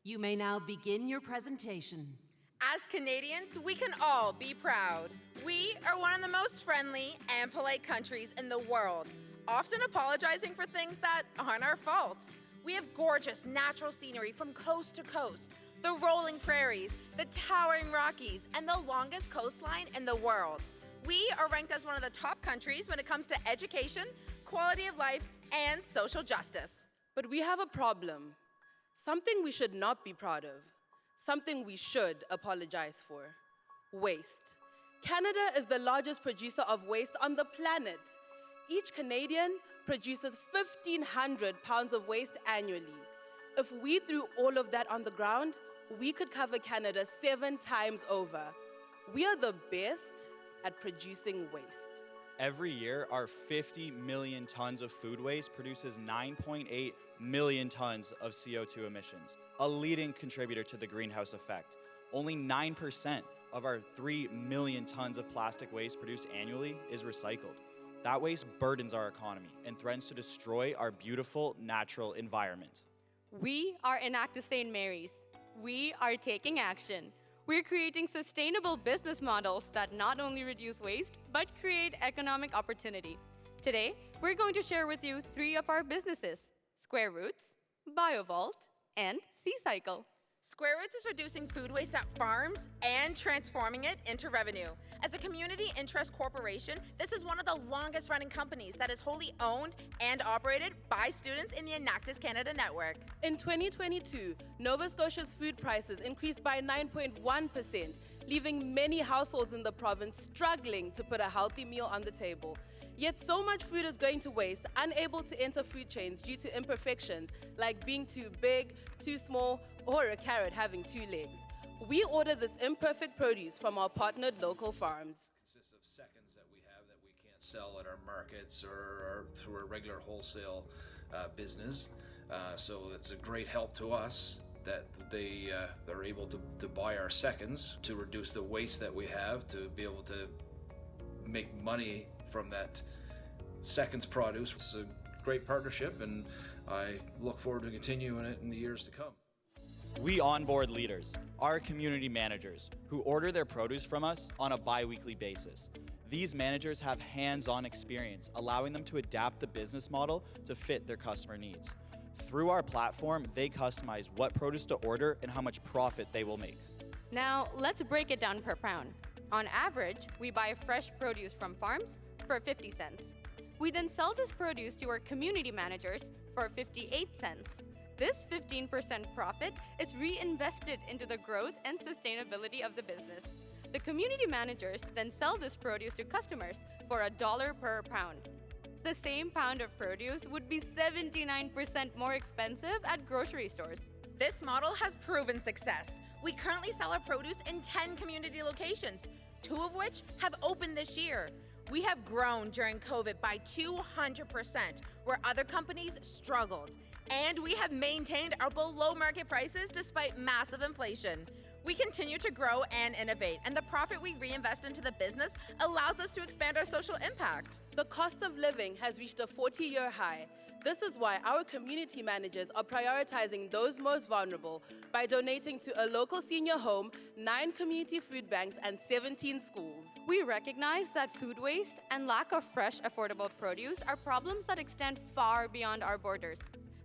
You may now begin your presentation. As Canadians, we can all be proud. We are one of the most friendly and polite countries in the world, often apologizing for things that aren't our fault. We have gorgeous natural scenery from coast to coast, the rolling prairies, the towering Rockies, and the longest coastline in the world. We are ranked as one of the top countries when it comes to education, quality of life, and social justice. But we have a problem. Something we should not be proud of. Something we should apologize for. Waste. Canada is the largest producer of waste on the planet. Each Canadian produces 1,500 pounds of waste annually. If we threw all of that on the ground, we could cover Canada 7 times over. We are the best at producing waste. Every year, our 50 million tons of food waste produces 9.8 million tons of CO2 emissions, a leading contributor to the greenhouse effect. Only 9% of our 3 million tons of plastic waste produced annually is recycled. That waste burdens our economy and threatens to destroy our beautiful natural environment. We are Enactus St. Mary's. We are taking action. We're creating sustainable business models that not only reduce waste, but create economic opportunity. Today, we're going to share with you 3 of our businesses: Square Roots, BioVault, and SeaCycle. Square Roots is reducing food waste at farms and transforming it into revenue. As a community interest corporation, this is one of the longest running companies that is wholly owned and operated by students in the Enactus Canada network. In 2022, Nova Scotia's food prices increased by 9.1%, leaving many households in the province struggling to put a healthy meal on the table. Yet so much food is going to waste, unable to enter food chains due to imperfections like being too big, too small, or a carrot having 2 legs. We order this imperfect produce from our partnered local farms. It consists of seconds that we have that we can't sell at our markets or through our regular wholesale business. So it's a great help to us that they're able to buy our seconds to reduce the waste that we have, to be able to make money from that seconds produce. It's a great partnership, and I look forward to continuing it in the years to come. We onboard leaders, our community managers, who order their produce from us on a bi-weekly basis. These managers have hands-on experience, allowing them to adapt the business model to fit their customer needs. Through our platform, they customize what produce to order and how much profit they will make. Now, let's break it down per pound. On average, we buy fresh produce from farms for 50 cents. We then sell this produce to our community managers for 58 cents. This 15% profit is reinvested into the growth and sustainability of the business. The community managers then sell this produce to customers for $1 per pound. The same pound of produce would be 79% more expensive at grocery stores. This model has proven success. We currently sell our produce in 10 community locations, 2 of which have opened this year. We have grown during COVID by 200%, where other companies struggled. And we have maintained our below market prices despite massive inflation. We continue to grow and innovate, and the profit we reinvest into the business allows us to expand our social impact. The cost of living has reached a 40-year high. This is why our community managers are prioritizing those most vulnerable by donating to a local senior home, 9 community food banks, and 17 schools. We recognize that food waste and lack of fresh, affordable produce are problems that extend far beyond our borders.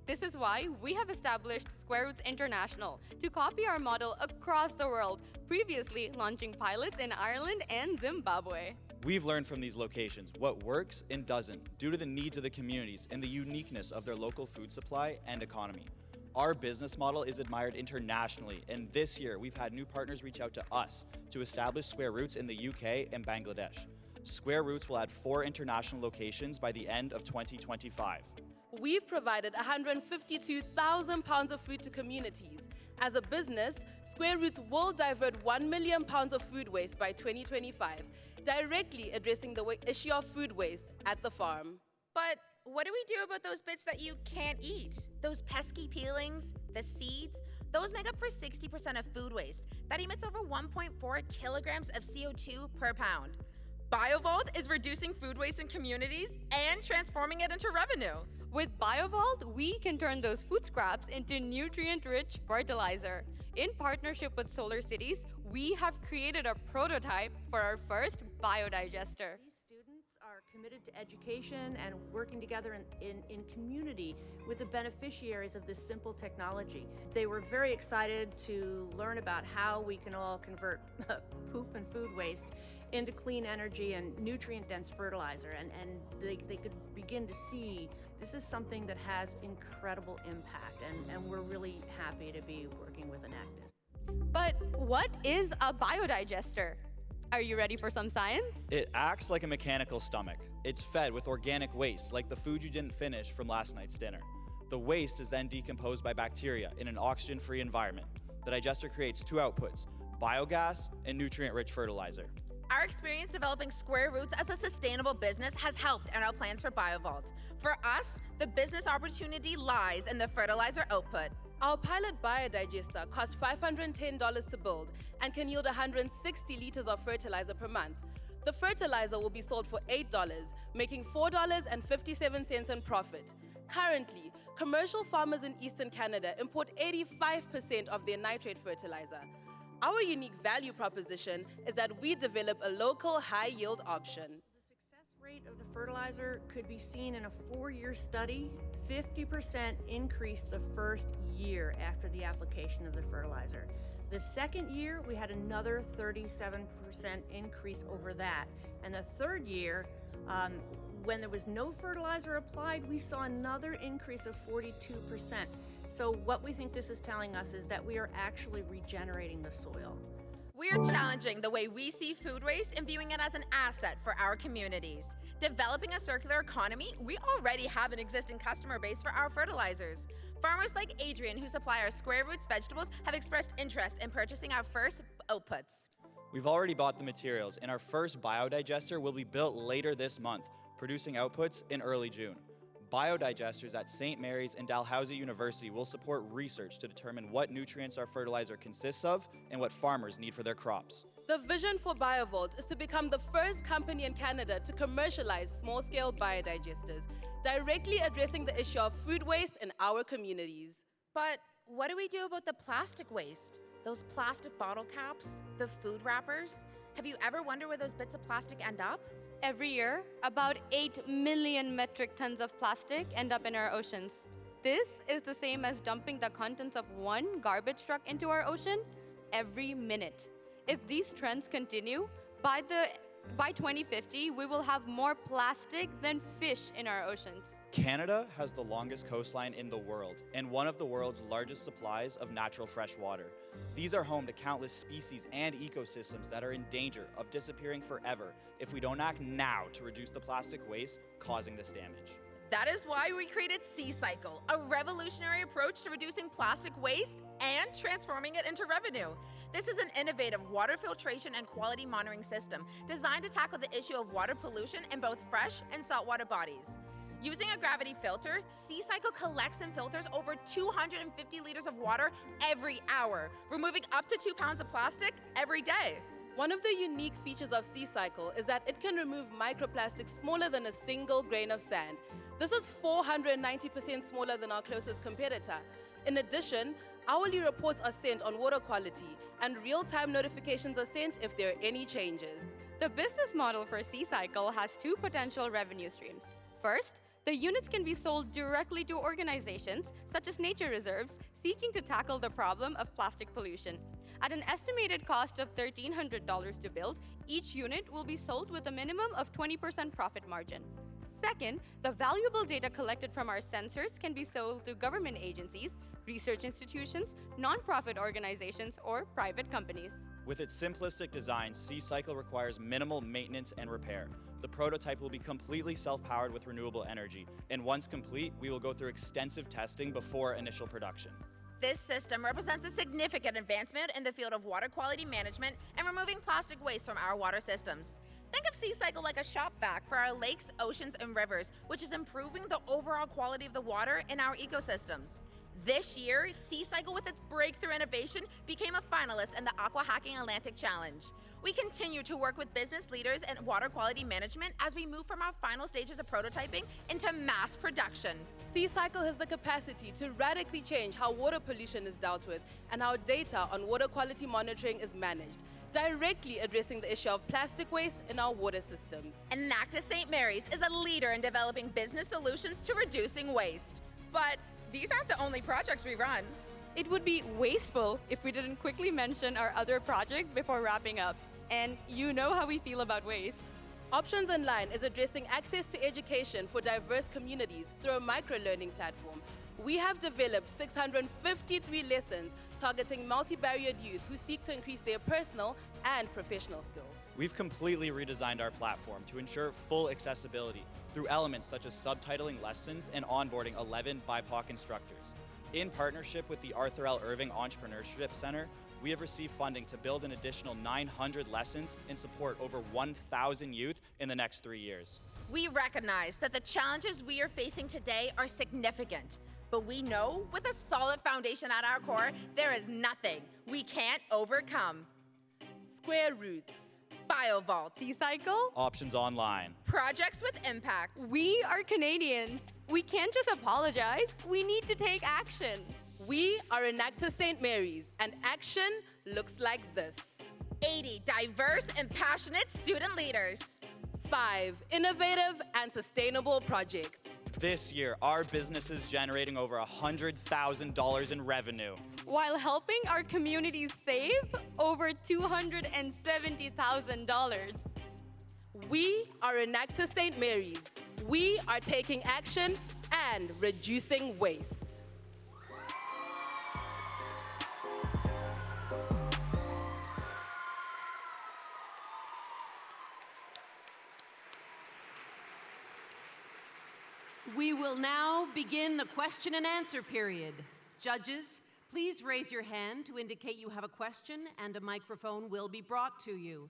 This is why we have established Square Roots International to copy our model across the world, previously launching pilots in Ireland and Zimbabwe. We've learned from these locations what works and doesn't due to the needs of the communities and the uniqueness of their local food supply and economy. Our business model is admired internationally, and this year we've had new partners reach out to us to establish Square Roots in the UK and Bangladesh. Square Roots will add 4 international locations by the end of 2025. We've provided 152,000 pounds of food to communities. As a business, Square Roots will divert 1 million pounds of food waste by 2025, directly addressing the issue of food waste at the farm. But what do we do about those bits that you can't eat? Those pesky peelings, the seeds, those make up for 60% of food waste. That emits over 1.4 kilograms of CO2 per pound. BioVault is reducing food waste in communities and transforming it into revenue. With BioVault, we can turn those food scraps into nutrient-rich fertilizer. In partnership with Solar Cities, we have created a prototype for our first biodigester. These students are committed to education and working together in community with the beneficiaries of this simple technology. They were very excited to learn about how we can all convert poop and food waste into clean energy and nutrient-dense fertilizer, and they could begin to see this is something that has incredible impact, and we're really happy to be working with Enactus. But what is a biodigester? Are you ready for some science? It acts like a mechanical stomach. It's fed with organic waste, like the food you didn't finish from last night's dinner. The waste is then decomposed by bacteria in an oxygen-free environment. The digester creates two outputs, biogas and nutrient-rich fertilizer. Our experience developing Square Roots as a sustainable business has helped in our plans for BioVault. For us, the business opportunity lies in the fertilizer output. Our pilot biodigester costs $510 to build and can yield 160 liters of fertilizer per month. The fertilizer will be sold for $8, making $4.57 in profit. Currently, commercial farmers in Eastern Canada import 85% of their nitrate fertilizer. Our unique value proposition is that we develop a local high-yield option. The success rate of the fertilizer could be seen in a 4-year study. 50% increase the first year after the application of the fertilizer. The second year, we had another 37% increase over that. And the third year, when there was no fertilizer applied, we saw another increase of 42%. So what we think this is telling us is that we are actually regenerating the soil. We are challenging the way we see food waste and viewing it as an asset for our communities. Developing a circular economy, we already have an existing customer base for our fertilizers. Farmers like Adrian, who supply our Square Roots vegetables, have expressed interest in purchasing our first outputs. We've already bought the materials, and our first biodigester will be built later this month, producing outputs in early June. Biodigesters at St. Mary's and Dalhousie University will support research to determine what nutrients our fertilizer consists of and what farmers need for their crops. The vision for BioVault is to become the first company in Canada to commercialize small-scale biodigesters, directly addressing the issue of food waste in our communities. But what do we do about the plastic waste? Those plastic bottle caps, the food wrappers? Have you ever wondered where those bits of plastic end up? Every year, about 8 million metric tons of plastic end up in our oceans. This is the same as dumping the contents of one garbage truck into our ocean every minute. If these trends continue, by 2050, we will have more plastic than fish in our oceans. Canada has the longest coastline in the world and one of the world's largest supplies of natural fresh water. These are home to countless species and ecosystems that are in danger of disappearing forever if we don't act now to reduce the plastic waste causing this damage. That is why we created SeaCycle, a revolutionary approach to reducing plastic waste and transforming it into revenue. This is an innovative water filtration and quality monitoring system designed to tackle the issue of water pollution in both fresh and saltwater bodies. Using a gravity filter, SeaCycle collects and filters over 250 liters of water every hour, removing up to 2 pounds of plastic every day. One of the unique features of SeaCycle is that it can remove microplastics smaller than a single grain of sand. This is 490% smaller than our closest competitor. In addition, hourly reports are sent on water quality, and real-time notifications are sent if there are any changes. The business model for SeaCycle has 2 potential revenue streams. First, the units can be sold directly to organizations, such as nature reserves, seeking to tackle the problem of plastic pollution. At an estimated cost of $1,300 to build, each unit will be sold with a minimum of 20% profit margin. Second, the valuable data collected from our sensors can be sold to government agencies, research institutions, nonprofit organizations, or private companies. With its simplistic design, SeaCycle requires minimal maintenance and repair. The prototype will be completely self-powered with renewable energy, and once complete, we will go through extensive testing before initial production. This system represents a significant advancement in the field of water quality management and removing plastic waste from our water systems. Think of SeaCycle like a shop vac for our lakes, oceans, and rivers, which is improving the overall quality of the water in our ecosystems. This year, SeaCycle, with its breakthrough innovation, became a finalist in the Aqua Hacking Atlantic Challenge. We continue to work with business leaders and water quality management as we move from our final stages of prototyping into mass production. SeaCycle has the capacity to radically change how water pollution is dealt with and how data on water quality monitoring is managed, directly addressing the issue of plastic waste in our water systems. Enactus St. Mary's is a leader in developing business solutions to reducing waste. But these aren't the only projects we run. It would be wasteful if we didn't quickly mention our other project before wrapping up. And you know how we feel about waste. Options Online is addressing access to education for diverse communities through a micro-learning platform. We have developed 653 lessons targeting multi-barriered youth who seek to increase their personal and professional skills. We've completely redesigned our platform to ensure full accessibility through elements such as subtitling lessons and onboarding 11 BIPOC instructors. In partnership with the Arthur L. Irving Entrepreneurship Center, we have received funding to build an additional 900 lessons and support over 1,000 youth in the next 3 years. We recognize that the challenges we are facing today are significant, but we know with a solid foundation at our core, there is nothing we can't overcome. Square Roots. BioVault. SeaCycle? Options Online. Projects with impact. We are Canadians. We can't just apologize. We need to take action. We are Enactus St. Mary's, and action looks like this. 80 diverse and passionate student leaders. 5 innovative and sustainable projects. This year, our business is generating over $100,000 in revenue. While helping our communities save over $270,000. We are Enactus St. Mary's. We are taking action and reducing waste. We will now begin the question and answer period. Judges, please raise your hand to indicate you have a question, and a microphone will be brought to you.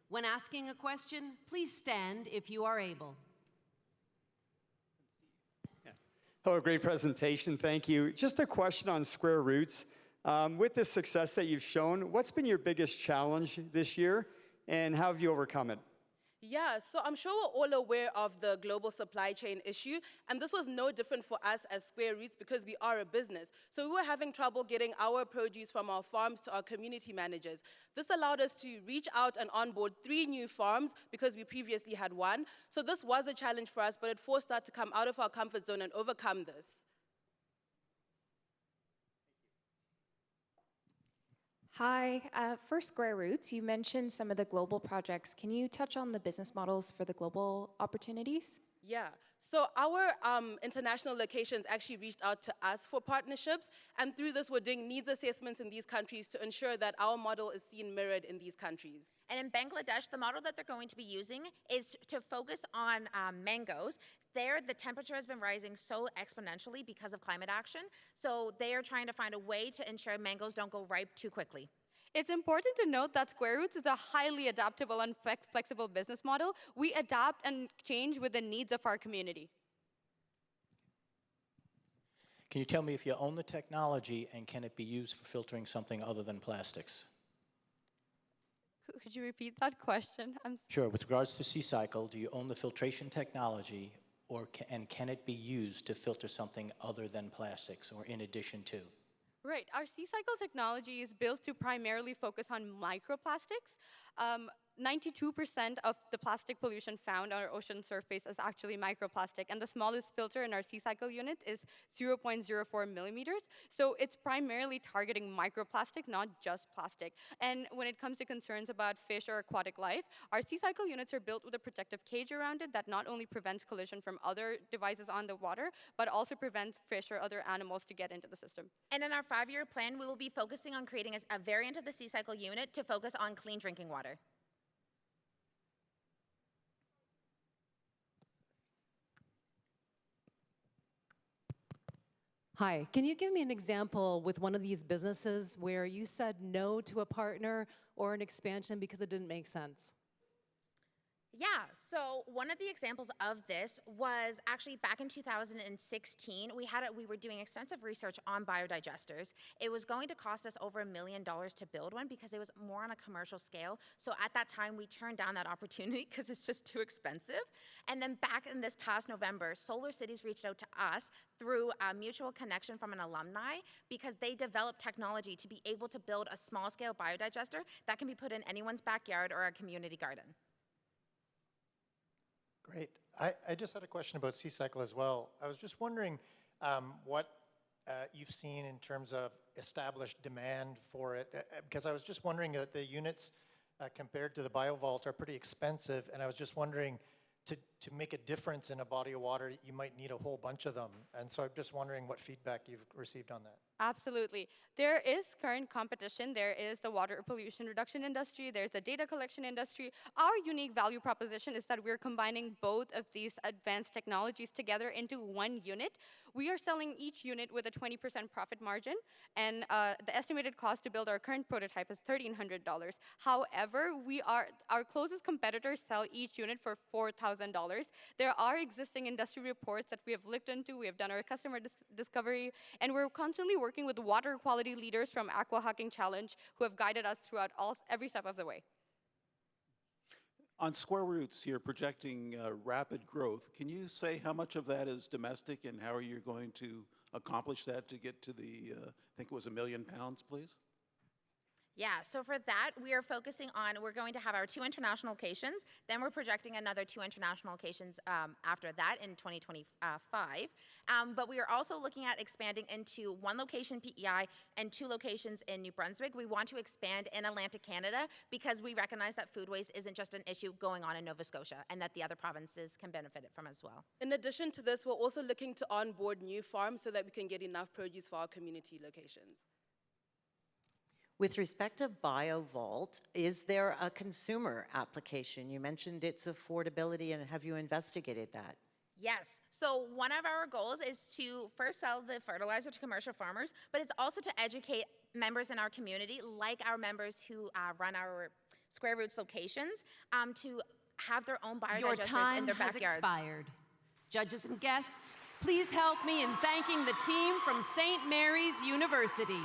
When asking a question, please stand if you are able. Hello, great presentation, thank you. Just a question on Square Roots. With the success that you've shown, what's been your biggest challenge this year, and how have you overcome it? Yeah, so I'm sure we're all aware of the global supply chain issue, and this was no different for us as Square Roots because we are a business. So we were having trouble getting our produce from our farms to our community managers. This allowed us to reach out and onboard 3 new farms because we previously had 1. So this was a challenge for us, but it forced us to come out of our comfort zone and overcome this. Hi, for Square Roots, you mentioned some of the global projects. Can you touch on the business models for the global opportunities? Yeah, so our international locations actually reached out to us for partnerships, and through this we're doing needs assessments in these countries to ensure that our model is seen mirrored in these countries. And in Bangladesh, the model that they're going to be using is to focus on mangoes. There, the temperature has been rising so exponentially because of climate action, so they are trying to find a way to ensure mangoes don't go ripe too quickly. It's important to note that Square Roots is a highly adaptable and flexible business model. We adapt and change with the needs of our community. Can you tell me if you own the technology, and can it be used for filtering something other than plastics? Could you repeat that question? Sure. With regards to SeaCycle, do you own the filtration technology, and can it be used to filter something other than plastics or in addition to? Right. Our SeaCycle technology is built to primarily focus on microplastics. 92% of the plastic pollution found on our ocean surface is actually microplastic, and the smallest filter in our SeaCycle unit is 0.04 millimeters. So it's primarily targeting microplastics, not just plastic. And when it comes to concerns about fish or aquatic life, our SeaCycle units are built with a protective cage around it that not only prevents collision from other devices on the water, but also prevents fish or other animals to get into the system. And in our 5-year plan, we will be focusing on creating a variant of the SeaCycle unit to focus on clean drinking water. Hi, can you give me an example with one of these businesses where you said no to a partner or an expansion because it didn't make sense? Yeah, so one of the examples of this was actually back in 2016. We were doing extensive research on biodigesters. It was going to cost us over $1 million to build one because it was more on a commercial scale. So at that time, we turned down that opportunity because it's just too expensive. And then back in this past November, Solar Cities reached out to us through a mutual connection from an alumni because they developed technology to be able to build a small-scale biodigester that can be put in anyone's backyard or a community garden. Great. I just had a question about C-Cycle as well. I was just wondering what you've seen in terms of established demand for it, because I was just wondering that the units compared to the BioVault are pretty expensive, and I was just wondering to make a difference in a body of water, you might need a whole bunch of them. And so I'm just wondering what feedback you've received on that. Absolutely. There is current competition. There is the water pollution reduction industry. There's the data collection industry. Our unique value proposition is that we're combining both of these advanced technologies together into one unit. We are selling each unit with a 20% profit margin, and the estimated cost to build our current prototype is $1,300. However, our closest competitors sell each unit for $4,000. There are existing industry reports that we have looked into. We have done our customer discovery, and we're constantly working with water quality leaders from Aqua Hacking Challenge who have guided us throughout every step of the way. On Square Roots, you're projecting rapid growth. Can you say how much of that is domestic and how are you going to accomplish that to get to the, I think it was £1 million, please? Yeah, so for that, we are focusing on, we're going to have our 2 international locations, then we're projecting another 2 international locations after that in 2025. But we are also looking at expanding into 1 location PEI and 2 locations in New Brunswick. We want to expand in Atlantic Canada because we recognize that food waste isn't just an issue going on in Nova Scotia and that the other provinces can benefit from as well. In addition to this, we're also looking to onboard new farms so that we can get enough produce for our community locations. With respect to BioVault, is there a consumer application? You mentioned its affordability, and have you investigated that? Yes, so one of our goals is to first sell the fertilizer to commercial farmers, but it's also to educate members in our community, like our members who run our Square Roots locations, to have their own biodigesters in their backyards. Your time has expired. Judges and guests, please help me in thanking the team from St. Mary's University.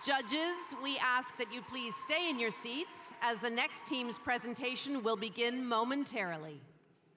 Judges, we ask that you please stay in your seats as the next team's presentation will begin momentarily.